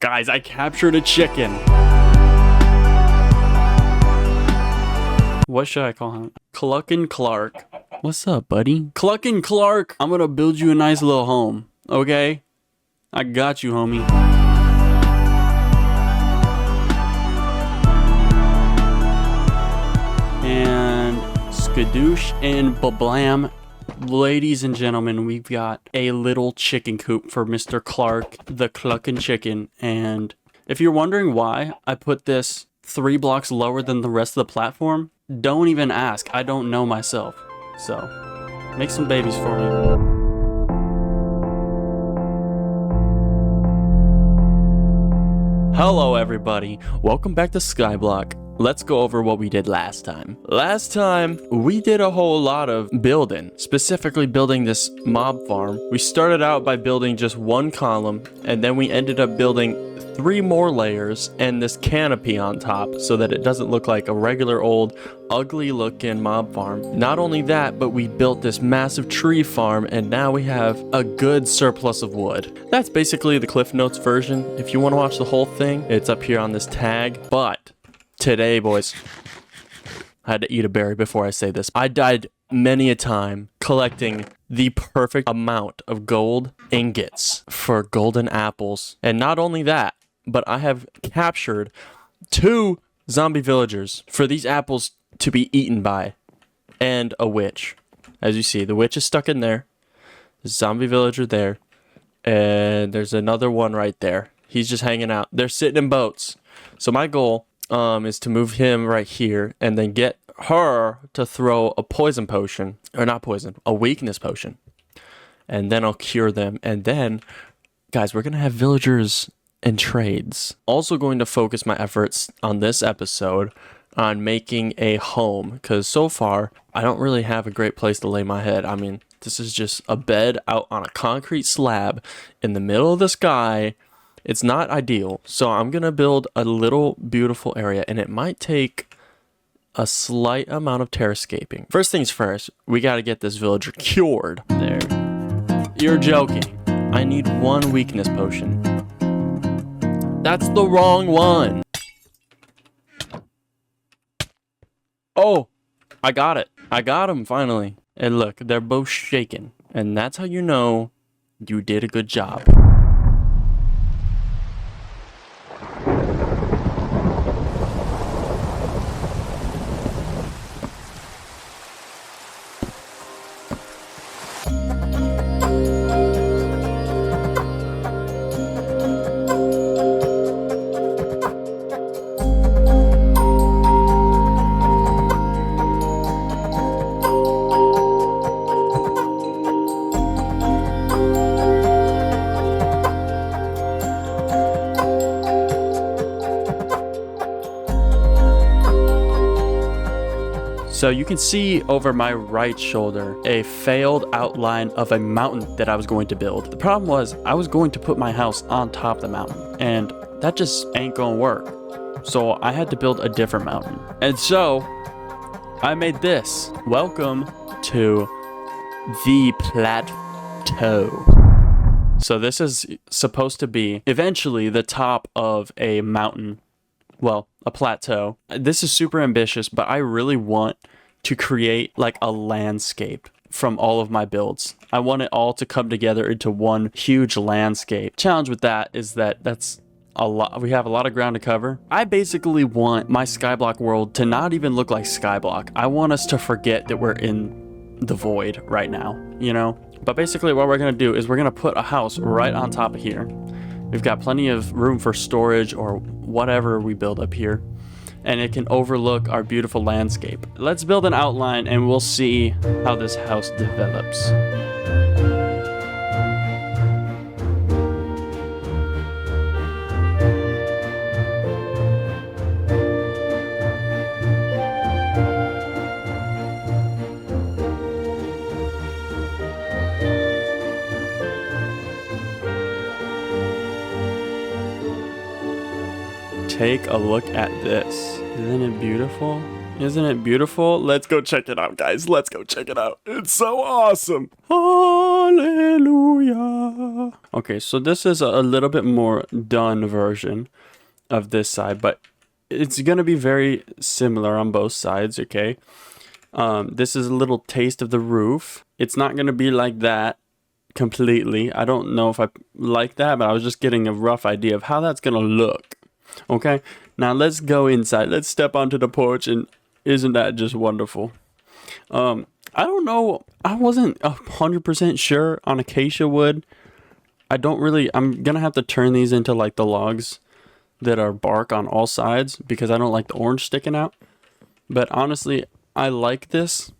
Guys, I captured a chicken. What should I call him? Cluckin' Clark. What's up, buddy? Cluckin' Clark, I'm gonna build you a nice little home, okay? I got you, homie. And skadoosh and bablam. Ladies and gentlemen, we've got a little chicken coop for Mr. Clark, the Cluckin' Chicken. And if you're wondering why I put this 3 blocks lower than the rest of the platform, don't even ask. I don't know myself. So, make some babies for me. Hello everybody, welcome back to Skyblock. Let's go over what we did last time. Last time, we did a whole lot of building, specifically building this mob farm. We started out by building just 1 column, and then we ended up building 3 more layers and this canopy on top so that it doesn't look like a regular old ugly looking mob farm. Not only that, but we built this massive tree farm, and now we have a good surplus of wood. That's basically the Cliff Notes version. If you want to watch the whole thing, it's up here on this tag. But today, boys, I had to eat a berry before I say this. I died many a time collecting the perfect amount of gold ingots for golden apples. And not only that, but I have captured 2 zombie villagers for these apples to be eaten by, and a witch. As you see, the witch is stuck in there. The zombie villager there, and there's another one right there. He's just hanging out. They're sitting in boats. So my goal is to move him right here and then get her to throw a poison potion, or not poison, a weakness potion. And then I'll cure them. And then, guys, we're going to have villagers and trades. Also going to focus my efforts on this episode on making a home, because so far I don't really have a great place to lay my head. I mean, this is just a bed out on a concrete slab in the middle of the sky. It's not ideal, so I'm gonna build a little beautiful area, and it might take a slight amount of terrascaping. First things first, we gotta get this villager cured. There. You're joking. I need 1 weakness potion. That's the wrong one. Oh, I got it. I got him finally. And look, they're both shaking. And that's how you know you did a good job. So you can see over my right shoulder a failed outline of a mountain that I was going to build. The problem was I was going to put my house on top of the mountain, and that just ain't gonna work. So I had to build a different mountain. And so I made this. Welcome to the plateau. So this is supposed to be eventually the top of a mountain. Well, a plateau. This is super ambitious, but I really want to create like a landscape from all of my builds. I want it all to come together into one huge landscape. Challenge with that is that that's a lot. We have a lot of ground to cover. I basically want my Skyblock world to not even look like Skyblock. I want us to forget that we're in the void right now, you know? But basically what we're gonna do is we're gonna put a house right on top of here. We've got plenty of room for storage or whatever we build up here, and it can overlook our beautiful landscape. Let's build an outline and we'll see how this house develops. Take a look at this. Isn't it beautiful? Isn't it beautiful? Let's go check it out, guys. Let's go check it out. It's so awesome. Hallelujah. Okay, so this is a little bit more done version of this side, but it's going to be very similar on both sides, okay? This is a little taste of the roof. It's not going to be like that completely. I don't know if I like that, but I was just getting a rough idea of how that's going to look. Okay, now let's go inside. Let's step onto the porch, and isn't that just wonderful? I don't know. I wasn't 100% sure on acacia wood. I'm going to have to turn these into like the logs that are bark on all sides because I don't like the orange sticking out. But honestly, I like this.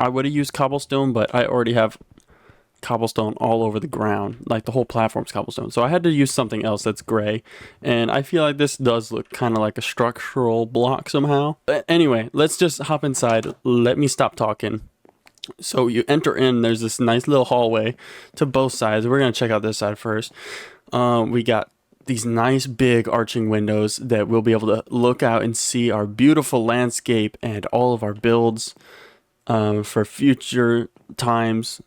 I would have used cobblestone, but I already have cobblestone all over the ground. Like the whole platform's cobblestone. So I had to use something else that's gray. And I feel like this does look kind of like a structural block somehow. But anyway, let's just hop inside. Let me stop talking. So you enter in, there's this nice little hallway to both sides. We're going to check out this side first. We got these nice big arching windows that we'll be able to look out and see our beautiful landscape and all of our builds for future times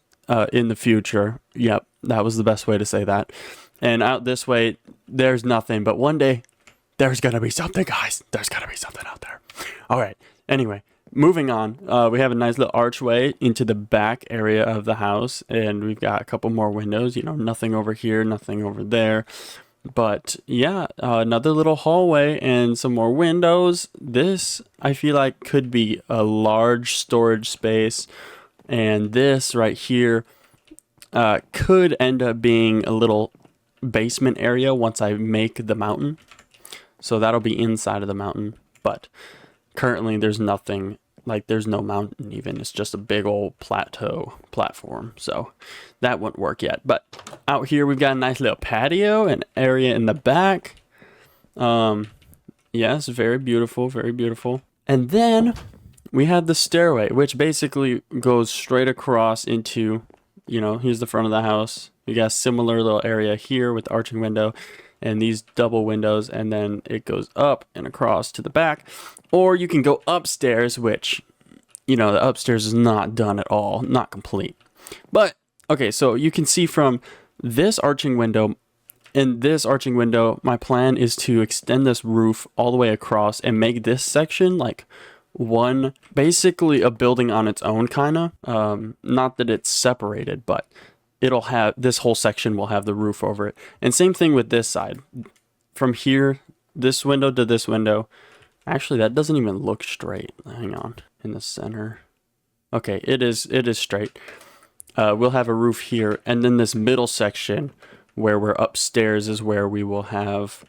in the future. Yep, that was the best way to say that. And out this way, there's nothing, but one day there's gonna be something, guys. There's gonna be something out there. All right, anyway, moving on. We have a nice little archway into the back area of the house, and we've got a couple more windows. You know, nothing over here, nothing over there. But yeah, another little hallway and some more windows. This, I feel like, could be a large storage space. And this right here could end up being a little basement area once I make the mountain. So that'll be inside of the mountain. But currently there's nothing, like there's no mountain even. It's just a big old platform. So that wouldn't work yet. But out here we've got a nice little patio and area in the back. Yes, very beautiful, very beautiful. And then we have the stairway, which basically goes straight across into, you know, here's the front of the house. We got a similar little area here with the arching window and these double windows, and then it goes up and across to the back. Or you can go upstairs, which, you know, the upstairs is not done at all, not complete. But, okay, so you can see from this arching window and this arching window, my plan is to extend this roof all the way across and make this section like one, basically a building on its own, kind of. Not that it's separated, but it'll have, this whole section will have the roof over it. And same thing with this side. From here, this window to this window. Actually, that doesn't even look straight. Hang on. In the center. Okay, it is straight. We'll have a roof here. And then this middle section where we're upstairs is where we will have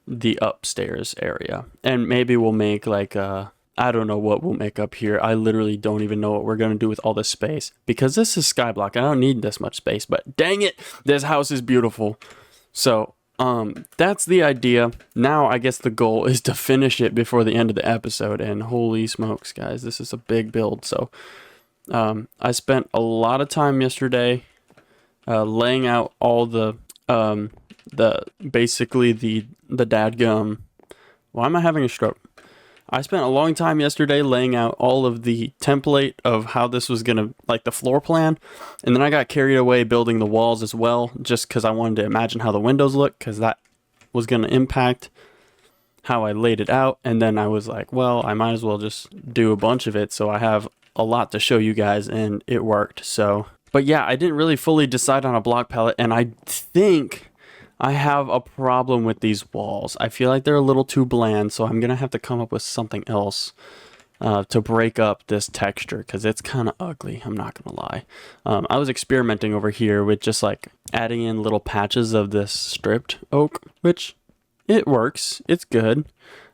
the upstairs area. And maybe we'll make like a, I don't know what we'll make up here. I literally don't even know what we're going to do with all this space. Because this is Skyblock. I don't need this much space. But dang it, this house is beautiful. So, that's the idea. Now, I guess the goal is to finish it before the end of the episode. And holy smokes, guys, this is a big build. So, I spent a lot of time yesterday laying out all basically the dadgum. Why am I having a stroke? I spent a long time yesterday laying out all of the template of how this was going to, like the floor plan. And then I got carried away building the walls as well, just because I wanted to imagine how the windows look, because that was going to impact how I laid it out. And then I was like, well, I might as well just do a bunch of it. So I have a lot to show you guys, and it worked. So, but yeah, I didn't really fully decide on a block palette. And I think I have a problem with these walls. I feel like they're a little too bland, so I'm going to have to come up with something else to break up this texture, because it's kind of ugly, I'm not going to lie. I was experimenting over here with just like adding in little patches of this stripped oak, which it works. It's good.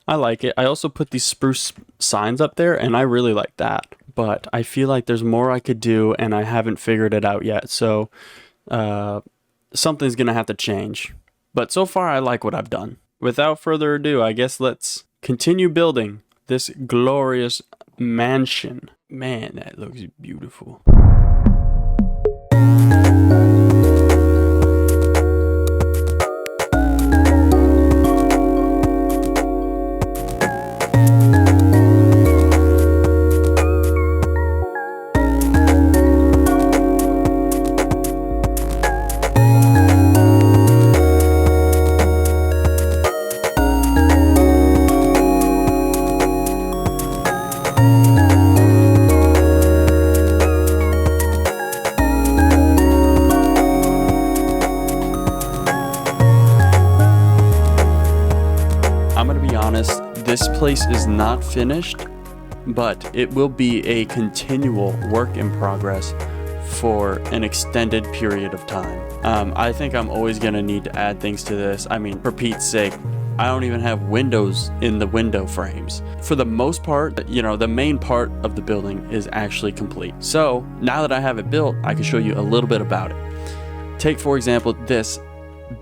I like it. I also put these spruce signs up there, and I really like that. But I feel like there's more I could do, and I haven't figured it out yet. So, something's going to have to change. But so far, I like what I've done. Without further ado, I guess let's continue building this glorious mansion. Man, that looks beautiful. honest, this place is not finished, but it will be a continual work in progress for an extended period of time. I think I'm always going to need to add things to this. I mean, for Pete's sake, I don't even have windows in the window frames. For the most part, you know, the main part of the building is actually complete. So now that I have it built, I can show you a little bit about it. Take, for example, this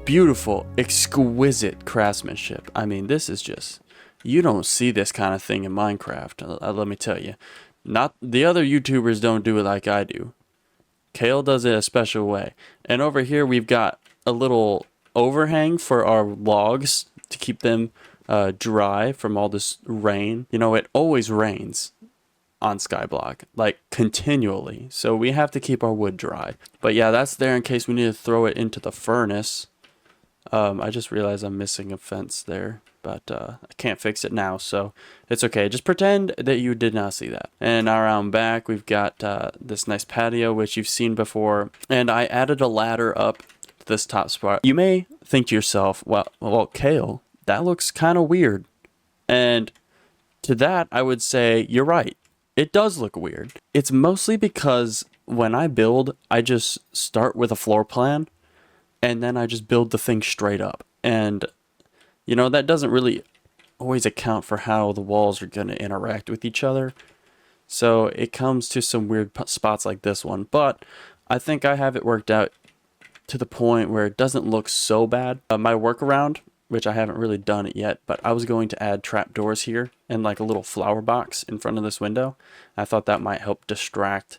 beautiful, exquisite craftsmanship. I mean, this is just, you don't see this kind of thing in Minecraft. Let me tell you. Not the other YouTubers don't do it like I do. Kale does it a special way. And over here we've got a little overhang for our logs to keep them dry from all this rain. You know, it always rains on Skyblock, like continually. So we have to keep our wood dry. But yeah, that's there in case we need to throw it into the furnace. I just realized I'm missing a fence there, but I can't fix it now, so it's okay. Just pretend that you did not see that. And around back, we've got this nice patio, which you've seen before. And I added a ladder up to this top spot. You may think to yourself, well, Kale, that looks kind of weird. And to that, I would say, you're right. It does look weird. It's mostly because when I build, I just start with a floor plan, and then I just build the thing straight up. And, you know, that doesn't really always account for how the walls are going to interact with each other. So it comes to some weird spots like this one. But I think I have it worked out to the point where it doesn't look so bad. My workaround, which I haven't really done it yet, but I was going to add trapdoors here and like a little flower box in front of this window. I thought that might help distract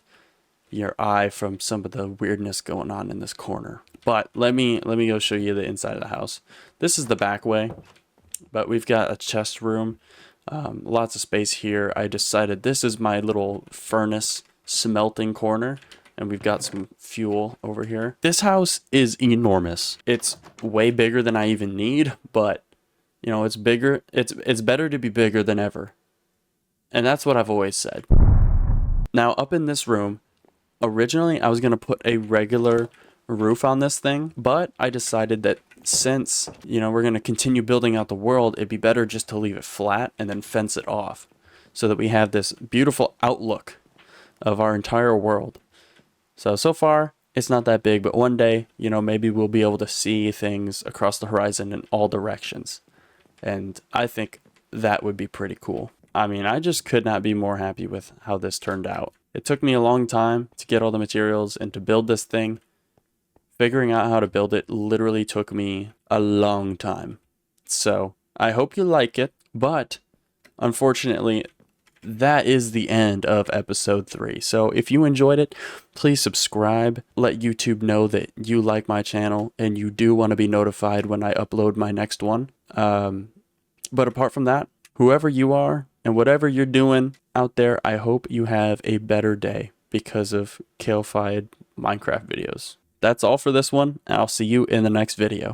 your eye from some of the weirdness going on in this corner. But let me go show you the inside of the house. This is the back way, but we've got a chest room, lots of space here. I decided this is my little furnace smelting corner, and we've got some fuel over here. This house is enormous. It's way bigger than I even need, but you know, it's bigger. It's better to be bigger than ever. And that's what I've always said. Now, up in this room, originally I was going to put a regular roof on this thing, but I decided that since, you know, we're going to continue building out the world, it'd be better just to leave it flat and then fence it off so that we have this beautiful outlook of our entire world. So far it's not that big, but one day, you know, maybe we'll be able to see things across the horizon in all directions. And I think that would be pretty cool. I mean, I just could not be more happy with how this turned out. It took me a long time to get all the materials and to build this thing. Figuring out how to build it literally took me a long time. So I hope you like it, but unfortunately, that is the end of episode 3. So if you enjoyed it, please subscribe. Let YouTube know that you like my channel and you do want to be notified when I upload my next one. But apart from that, whoever you are and whatever you're doing out there, I hope you have a better day because of Kalefied Minecraft videos. That's all for this one, and I'll see you in the next video.